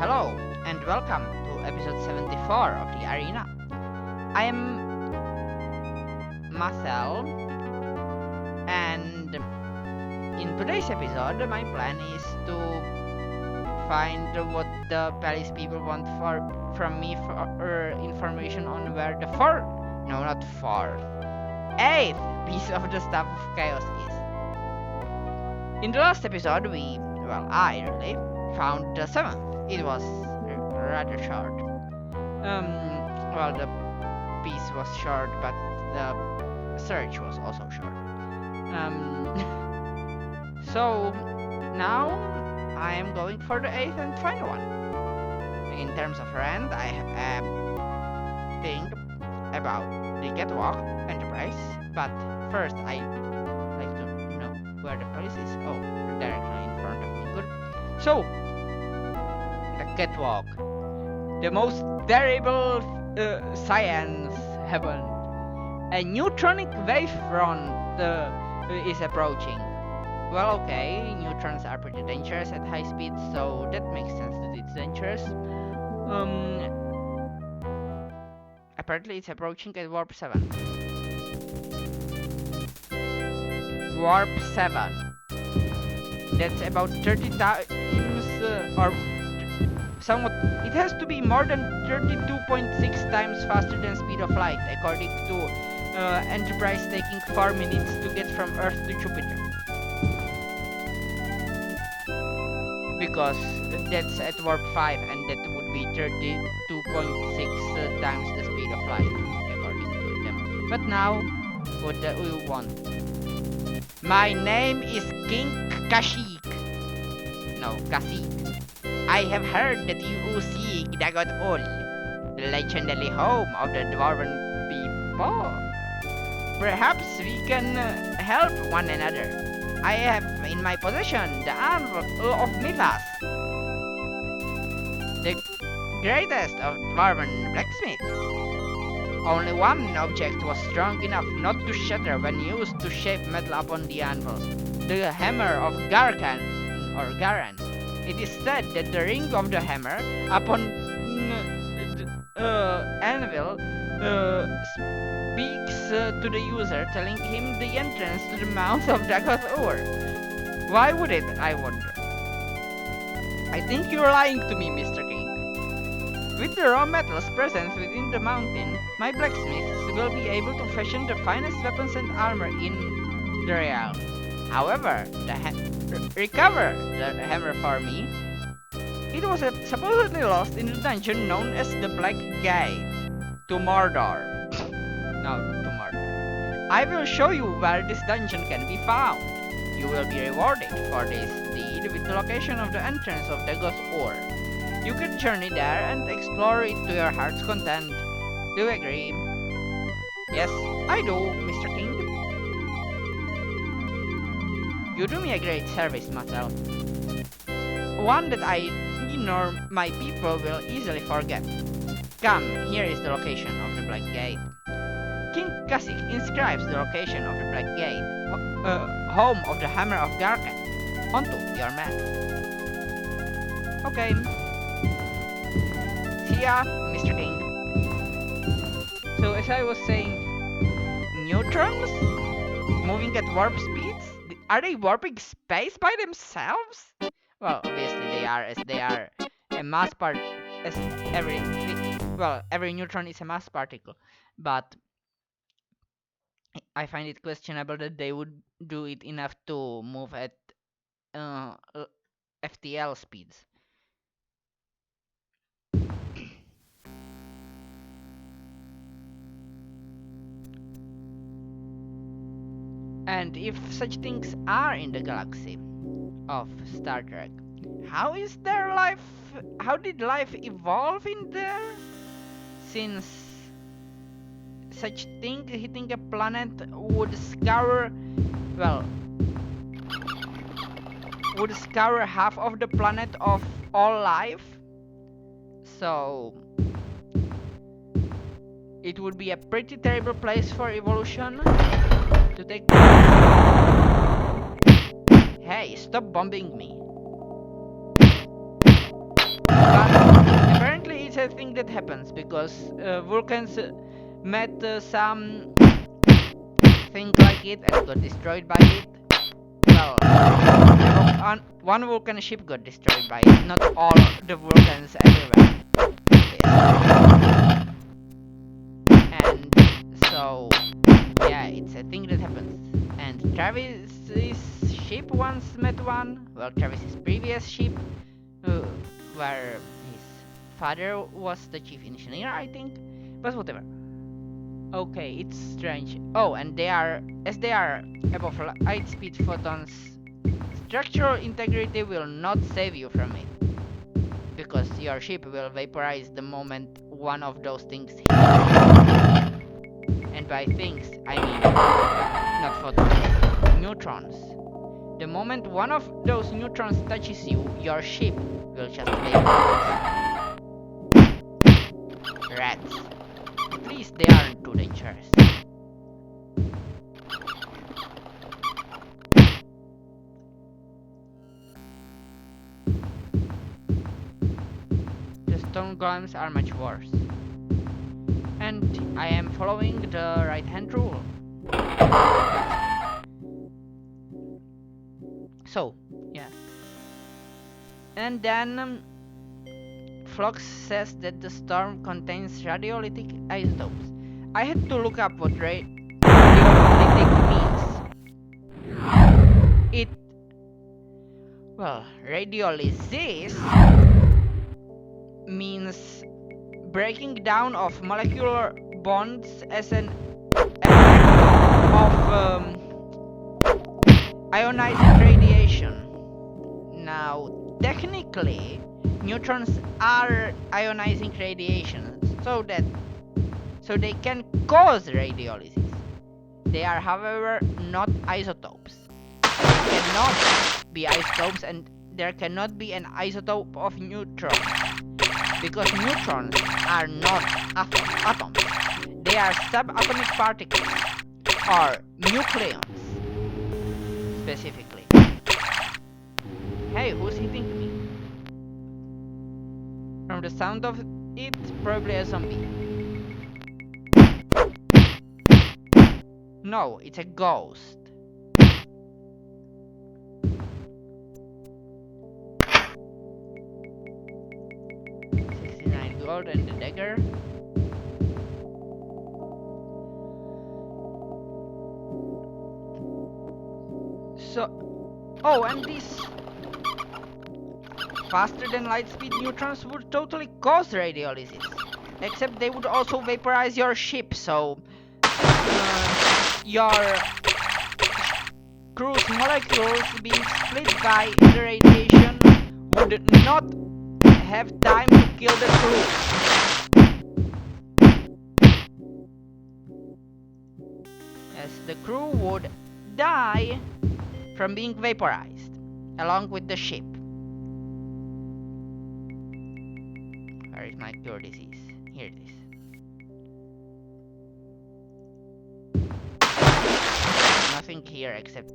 Hello and welcome to episode 74 of the Arena. I am Mathel, and in today's episode my plan is to find what the palace people want from me for information on where the eighth piece of the Staff of Chaos is. In the last episode I really found the seventh. It was rather short. The piece was short, but the search was also short. So now I am going for the eighth and final one. In terms of rent, I have a thing about the Catwalk Enterprise, but first I like to know where the place is. Oh, directly in front of me. Good. So the Catwalk, the most terrible science heaven. A neutronic wave front is approaching. Well, okay, neutrons are pretty dangerous at high speed, so that makes sense that it's dangerous. Apparently it's approaching at warp 7. Warp 7. That's about 30 times, or somewhat. It has to be more than 32.6 times faster than speed of light, according to Enterprise taking 4 minutes to get from Earth to Jupiter. Because that's at warp 5, and that would be 32.6 times the speed of light, according to them. But now, what do we want? My name is King Kashyyyk. No, Kashyyyk. I have heard that you seek Dagot Ul, the legendary home of the Dwarven people. Perhaps we can help one another. I have in my possession the Anvil of Mathel, the greatest of Dwarven blacksmiths. Only one object was strong enough not to shatter when used to shape metal upon the anvil, the hammer of Garkan, or Garan. It is said that the ring of the hammer upon anvil speaks to the user, telling him the entrance to the mouth of Dagoth Ur. Why would it, I wonder? I think you're lying to me, Mr. King. With the raw metals present within the mountain, my blacksmiths will be able to fashion the finest weapons and armor in the realm. However, recover the hammer for me. It was supposedly lost in the dungeon known as the Black Gate to Mordor. No, to Mordor. I will show you where this dungeon can be found. You will be rewarded for this deed with the location of the entrance of Dagoth Ur. You can journey there and explore it to your heart's content. Do you agree? Yes, I do, Mr. King. You do me a great service, Mathel. One that I nor my people will easily forget. Come, here is the location of the Black Gate. King Kashyyyk inscribes the location of the Black Gate, home of the Hammer of Garkan, onto your map. Okay. See ya, Mr. King. So as I was saying, neutrons moving at warp speeds? Are they warping space by themselves? Well, obviously they are, as they are a mass part, as every neutron is a mass particle. But I find it questionable that they would do it enough to move at FTL speeds. And if such things are in the galaxy of Star Trek, how did life evolve in there? Since such thing hitting a planet would scour half of the planet of all life. So it would be a pretty terrible place for evolution to take place. Hey, stop bombing me. Gun it's a thing that happens because Vulcans met some thing like it and got destroyed by it. Well, one Vulcan ship got destroyed by it, not all the Vulcans everywhere. Yes. And so, yeah, it's a thing that happens. And Travis's ship once met one. Well, Travis's previous ship, uh, where his father was the chief engineer, I think. But whatever. Okay, it's strange. Oh, and as they are above light speed photons, structural integrity will not save you from it. Because your ship will vaporize the moment one of those things hits. And by things, I mean not photons, neutrons. The moment one of those neutrons touches you, your ship will just vaporize. Rats. At least they aren't too dangerous. The stone golems are much worse. And I am following the right hand rule. So, yeah. And then Flox says that the storm contains radiolytic isotopes. I had to look up what radiolytic means. Radiolysis means breaking down of molecular bonds as an effect of ionizing radiation. Now, technically, neutrons are ionizing radiation, so they can cause radiolysis. They are, however, not isotopes. They cannot be isotopes, and there cannot be an isotope of neutrons, because neutrons are not atoms. They are subatomic particles, or nucleons, specifically. Hey, who's hitting me? From the sound of it, probably a zombie. No, it's a ghost. $69 gold and the dagger. So, oh, and these faster than light speed neutrons would totally cause radiolysis. Except they would also vaporize your ship, so your crew's molecules being split by the radiation would not have time to kill the crew. As the crew would die from being vaporized, along with the ship. Where is my cure disease? Here it is. Nothing here except a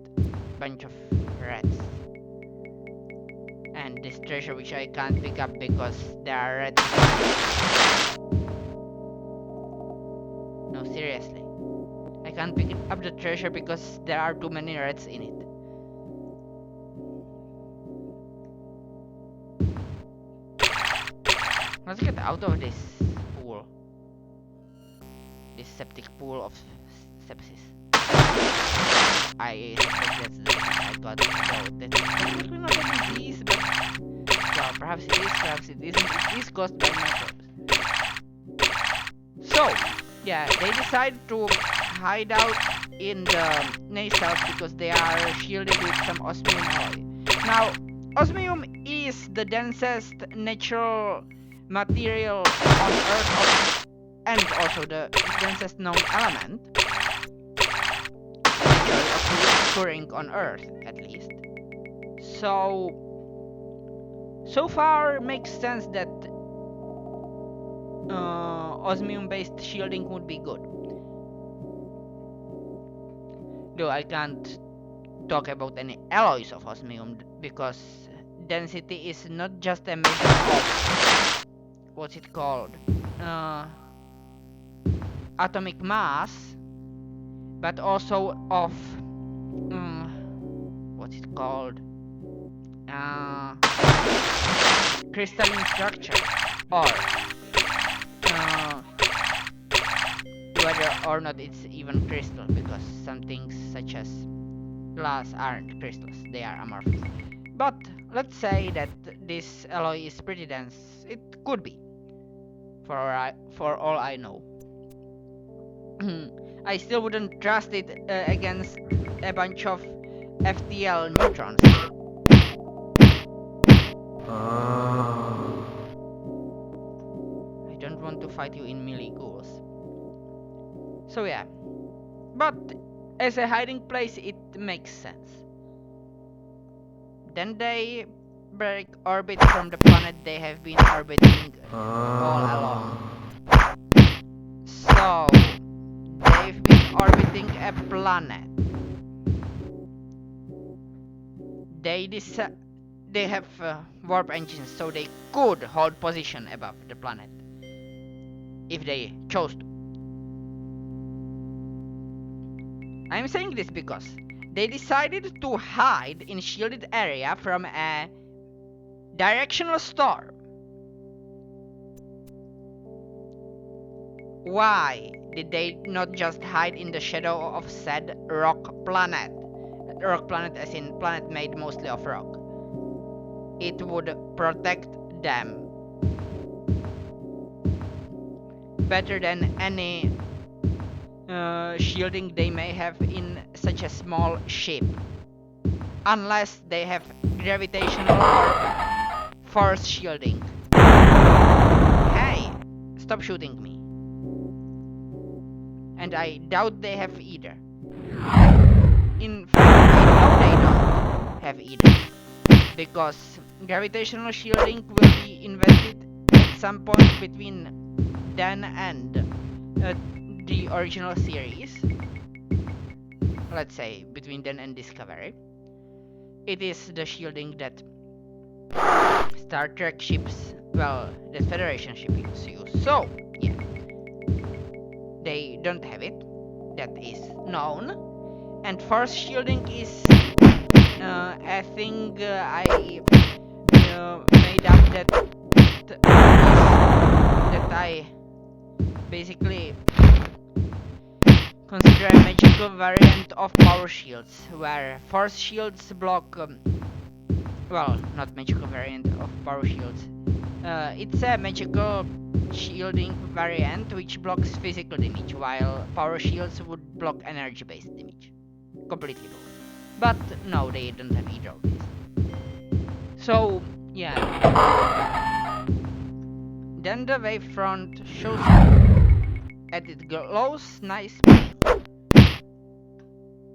bunch of rats. And this treasure which I can't pick up because there are rats. No, seriously. I can't pick up the treasure because there are too many rats in it. Let's get out of this pool. This septic pool of sepsis. I suspect that's the disease I got. So that's technically not a disease, but well, perhaps it is, perhaps it isn't. It is caused by microbes. So, yeah, they decide to hide out in the nacelles because they are shielded with some osmium alloy. Now, osmium is the densest natural material on Earth, and also the densest known element occurring on Earth, at least. So far makes sense that osmium-based shielding would be good. Though I can't talk about any alloys of osmium because density is not just a measure of what's it called? Uh, Atomic mass, but also of what's it called? Uh, Crystalline structure, or uh, whether or not it's even crystal, because some things such as glass aren't crystals, they are amorphous. But let's say that this alloy is pretty dense. It could be, for all I know. I still wouldn't trust it against a bunch of FTL neutrons. I don't want to fight you in melee ghouls. So yeah, but as a hiding place it makes sense. Then they break orbit from the planet they have been orbiting all along. So they've been orbiting a planet. They have warp engines, so they could hold position above the planet if they chose to. I'm saying this because they decided to hide in shielded area from a directional storm. Why did they not just hide in the shadow of said rock planet? Rock planet as in planet made mostly of rock. It would protect them better than any shielding they may have in such a small ship. Unless they have gravitational or force shielding. Hey, stop shooting me. And I doubt they have either. In fact, I know they don't have either. Because gravitational shielding will be invested at some point between then and the original series. Let's say between then and Discovery. It is the shielding that Star Trek ships, well, the Federation ships use. So, yeah. They don't have it. That is known. And force shielding is a thing I made up that I basically consider a magical variant of power shields, where force shields block well, not magical variant of power shields. It's a magical shielding variant which blocks physical damage, while power shields would block energy-based damage. Completely both. But no, they don't have either of these. So, yeah. Then the wavefront shows up, and it glows nice pink,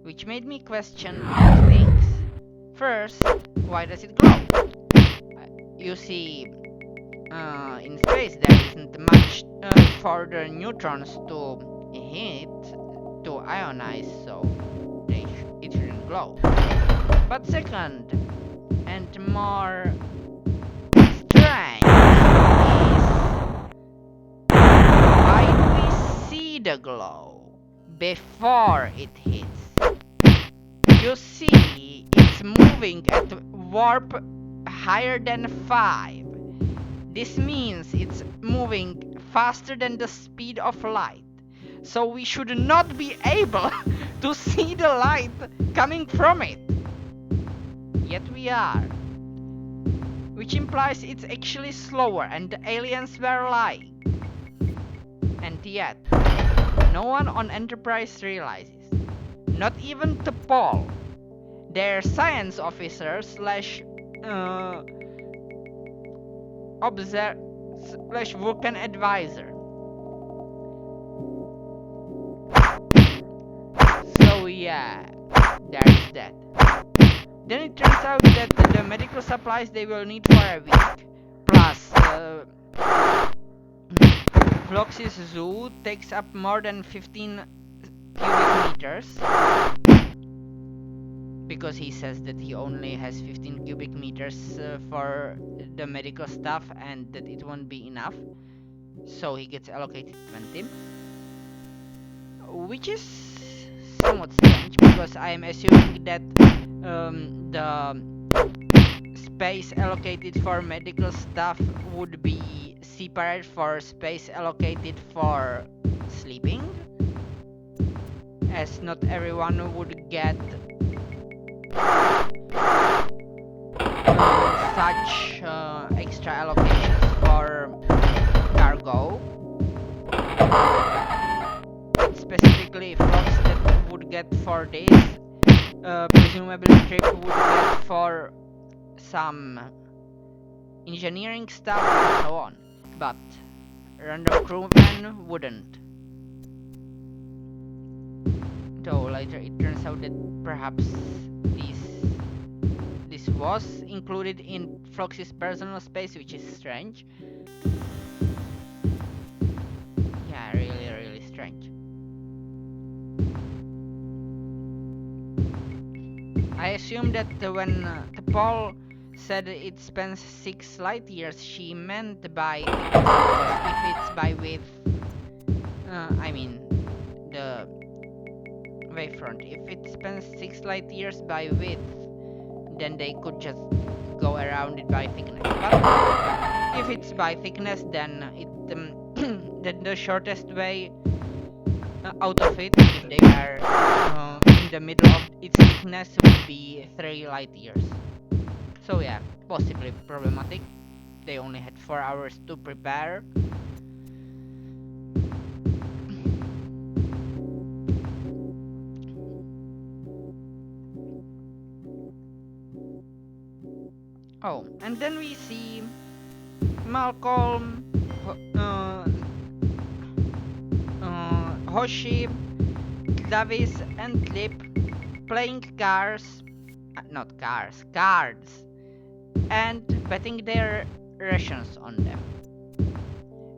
which made me question two things. First, why does it glow? You see, in space there isn't much for the neutrons to hit, to ionize, so it shouldn't glow. But second, and more strange, is why do we see the glow before it hits? You see, it's moving at warp higher than 5. This means it's moving faster than the speed of light. So we should not be able to see the light coming from it. Yet we are. Which implies it's actually slower and the aliens were lying. And yet, no one on Enterprise realizes. Not even T'Pol, their science officer slash Vulcan advisor. So yeah, there is that. Then it turns out that the medical supplies they will need for a week, plus Vlox's zoo takes up more than 15 cubic meters. because he says that he only has 15 cubic meters for the medical stuff and that it won't be enough. So he gets allocated 20. Which is somewhat strange because I am assuming that the space allocated for medical stuff would be separate for space allocated for sleeping, as not everyone would get such extra allocations for cargo. Specifically, frogs that would get for this, presumably Trick would get for some engineering stuff and so on, but random crewman wouldn't. Though later it turns out that perhaps this was included in Flox's personal space, which is strange. Yeah, really, really strange. I assume that when the Paul said it spans 6 light years, she meant by thickness, because if it's by width, I mean the wavefront, if it spans 6 light years by width, then they could just go around it by thickness. But if it's by thickness, then then the shortest way out of it, if they are in the middle of its thickness, would be 3 light years. So yeah, possibly problematic. They only had 4 hours to prepare. Oh, and then we see Malcolm, Hoshi, Davis, and Lip playing cards, cards, and betting their rations on them.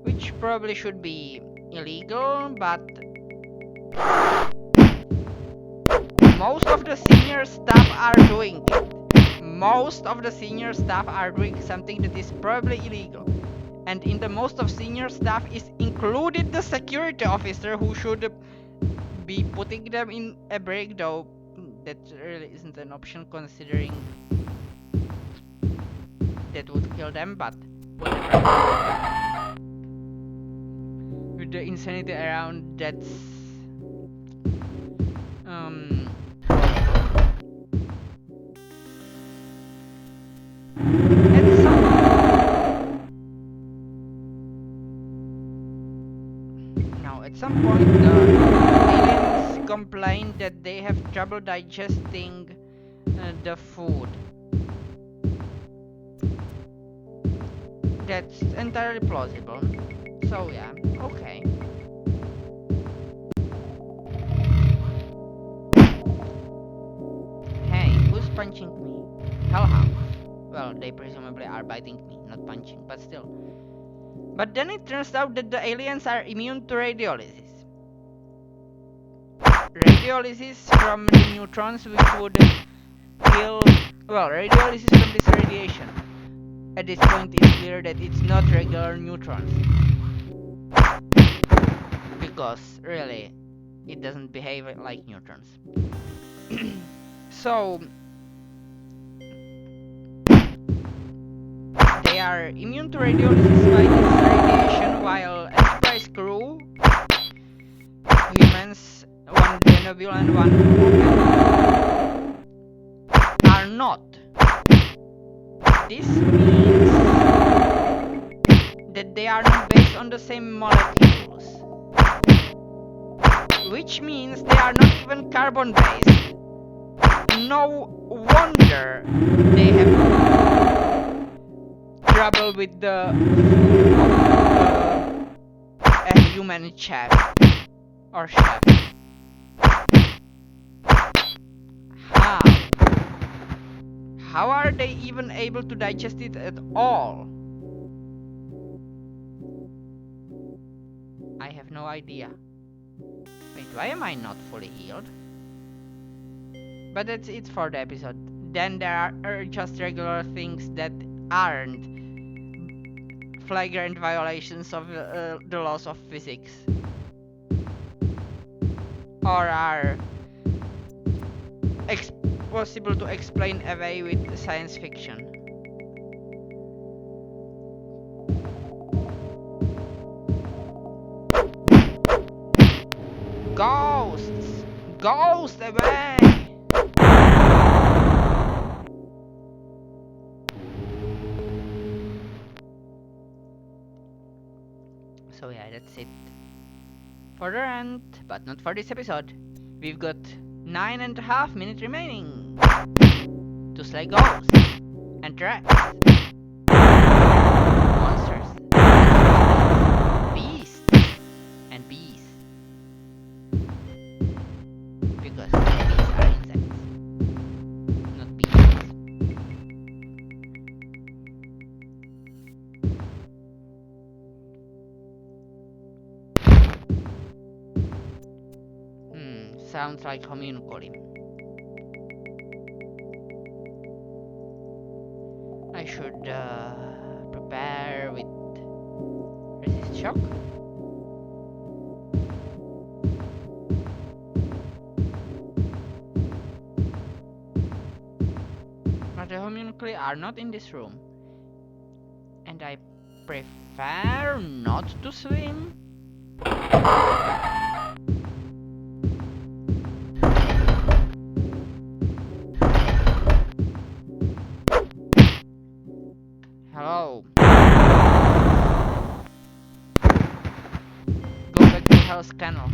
Which probably should be illegal, but most of the senior staff are doing it. Most of the senior staff are doing something that is probably illegal. And in the most of senior staff is included the security officer who should be putting them in a break, though that really isn't an option considering that would kill them, but whatever. With the insanity around, that's at some point the aliens complain that they have trouble digesting the food. That's entirely plausible. So yeah, okay. Hey, who's punching me? Hellhounds. Well, they presumably are biting me, not punching, but still. But then it turns out that the aliens are immune to radiolysis. Radiolysis from the neutrons, which would kill... Well, radiolysis from this radiation. At this point it's clear that it's not regular neutrons. Because, really, it doesn't behave like neutrons. So... they are immune to radiolysis by this radiation, while Enterprise crew, humans, one Denobule and one Vulcan, are not. This means that they are not based on the same molecules, which means they are not even carbon based. No wonder they have trouble with the a human chef or chef. How are they even able to digest it at all? I have no idea. Wait, why am I not fully healed? But that's it for the episode. Then there are just regular things that aren't flagrant violations of the laws of physics, or are possible to explain away with science fiction. Ghosts! Ghosts away! So yeah, that's it for the rant, but not for this episode. We've got 9.5 minutes remaining to slay ghosts and dragons, monsters, beasts, and bees. Because bees are insects, not bees. Sounds like homunculum. I should prepare with resist shock. But the homunculi are not in this room, and I prefer not to swim. Hello. Go back to Hell's Canal.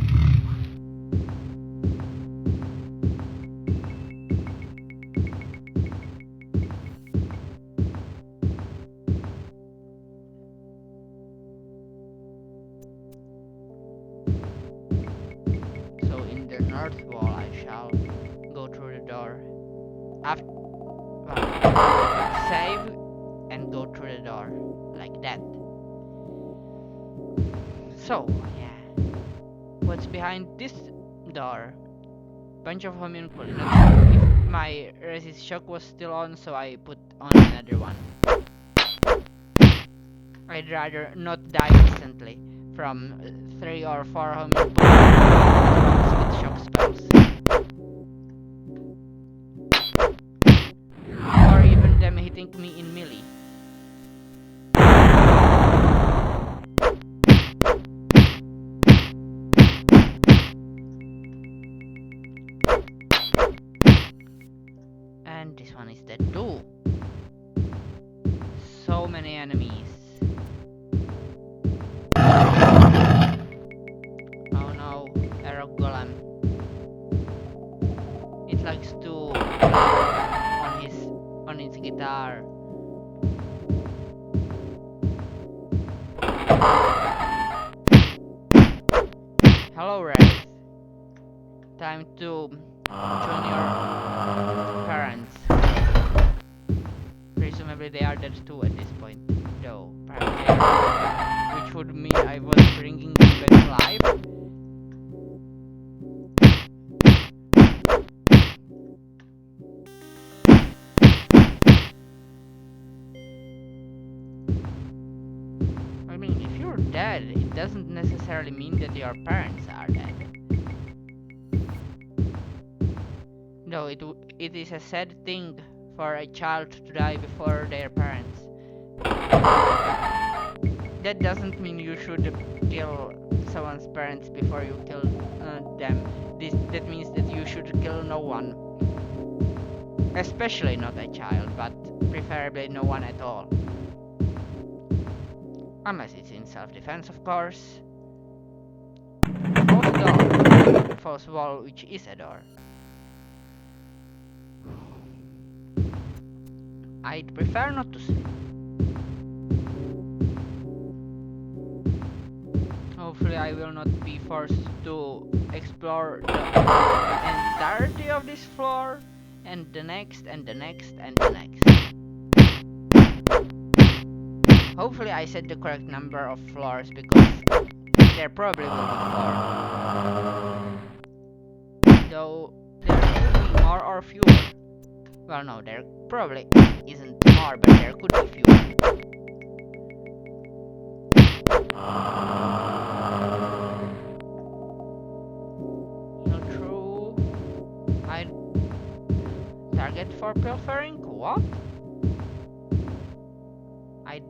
So in the north wall I shall go through the door. After save and go through the door like that. So yeah, what's behind this door? Bunch of homunculi. Not sure if my resist shock was still on, so I put on another one. I'd rather not die instantly from 3 or 4 homunculi with shock spells, or even them hitting me in melee. And this one is dead too. So many enemies. Oh no, Arrow Golem. It likes to play on its guitar. Hello, Wraith. Time to join your parents. Presumably they are dead too at this point, though perhaps they are, which would mean I was bringing them back to life. I mean, if you're dead, it doesn't necessarily mean that your parents are dead. Though it is a sad thing for a child to die before their parents. That doesn't mean you should kill someone's parents before you kill them. That means that you should kill no one. Especially not a child, but preferably no one at all. Unless it's in self-defense, of course. False door. False wall, which is a door. I'd prefer not to sleep. Hopefully I will not be forced to explore the entirety of this floor, and the next, and the next, and the next. Hopefully I said the correct number of floors, because there probably will be 4. Though there could be more more or fewer? Well, no, there probably isn't more, but there could be fewer. Heal through. I target for pilfering? What? I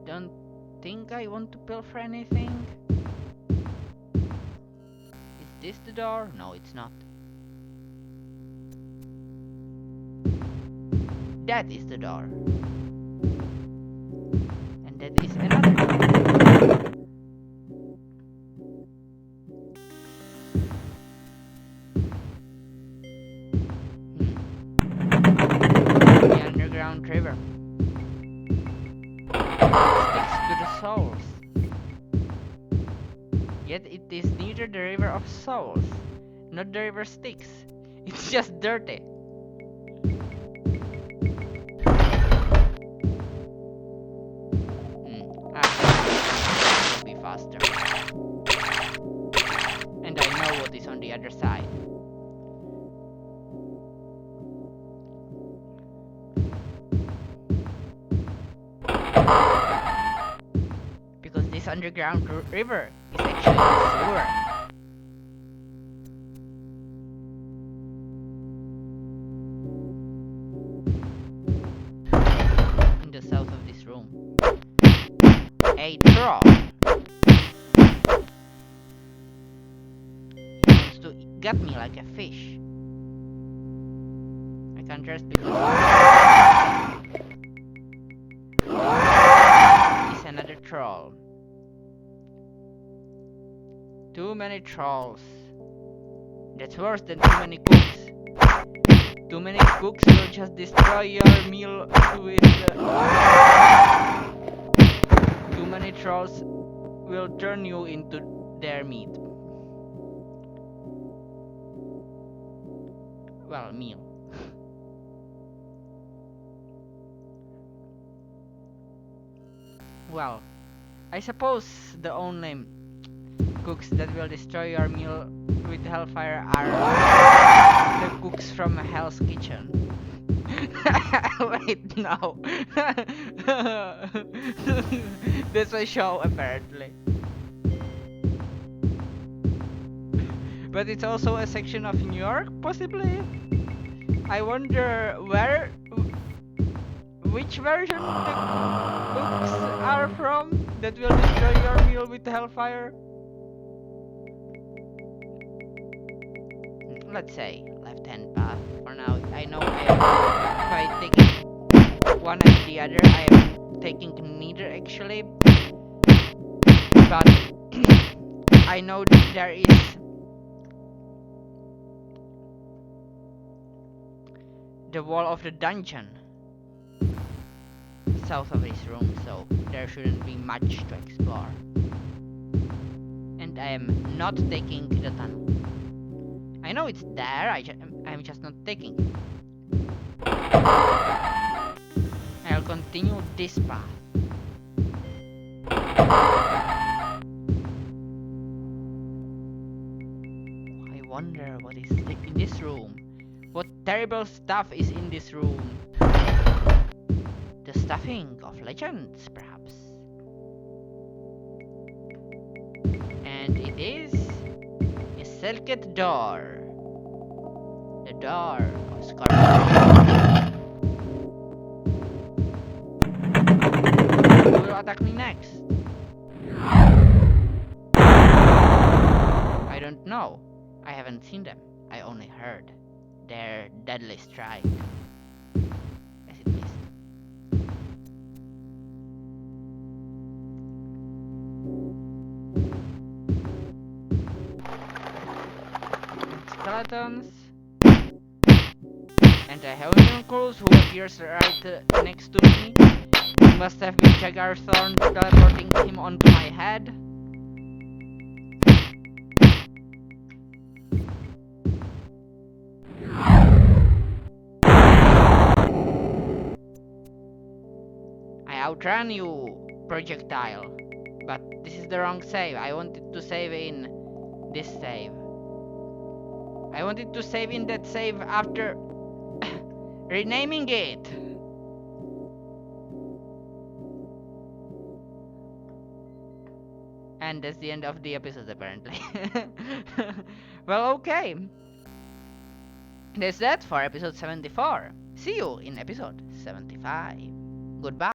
don't think I want to pilfer anything. Is this the door? No, it's not. That is the door. And that is another door. The underground river. Sticks to the souls. Yet it is neither the river of souls, not the river Styx. It's just dirty. Will be faster. And I know what is on the other side. Because this underground river is actually a sewer. In the south of this room. A troll. He wants to gut me like a fish. I can't rest because it's another troll. Too many trolls. That's worse than too many cooks. Too many cooks will just destroy your meal with too many trolls will turn you into their meat. Well, meal. Well, I suppose the only cooks that will destroy your meal with hellfire are the cooks from Hell's Kitchen. Wait, no. That's a show, apparently. But it's also a section of New York, possibly? I wonder which version the cooks are from that will destroy your meal with hellfire. Let's say left-hand path for now. I know by taking one and the other, I am taking neither actually. But I know there is the wall of the dungeon south of this room, so there shouldn't be much to explore. And I am not taking the tunnel. I know it's there, I'm just not taking it. I'll continue this path. I wonder what is in this room. What terrible stuff is in this room? The stuffing of legends, perhaps. And it is a silket door. The door of Scorpion. Who will attack me next? I don't know. I haven't seen them. I only heard their deadly strike. As it missed. Skeletons. And a homunculus who appears right next to me. It must have been Jagarthorn teleporting him onto my head. I outran you, projectile. But this is the wrong save. I wanted to save in this save. I wanted to save in that save after renaming it. And that's the end of the episode apparently. Well, okay. That's that for episode 74. See you in episode 75. Goodbye.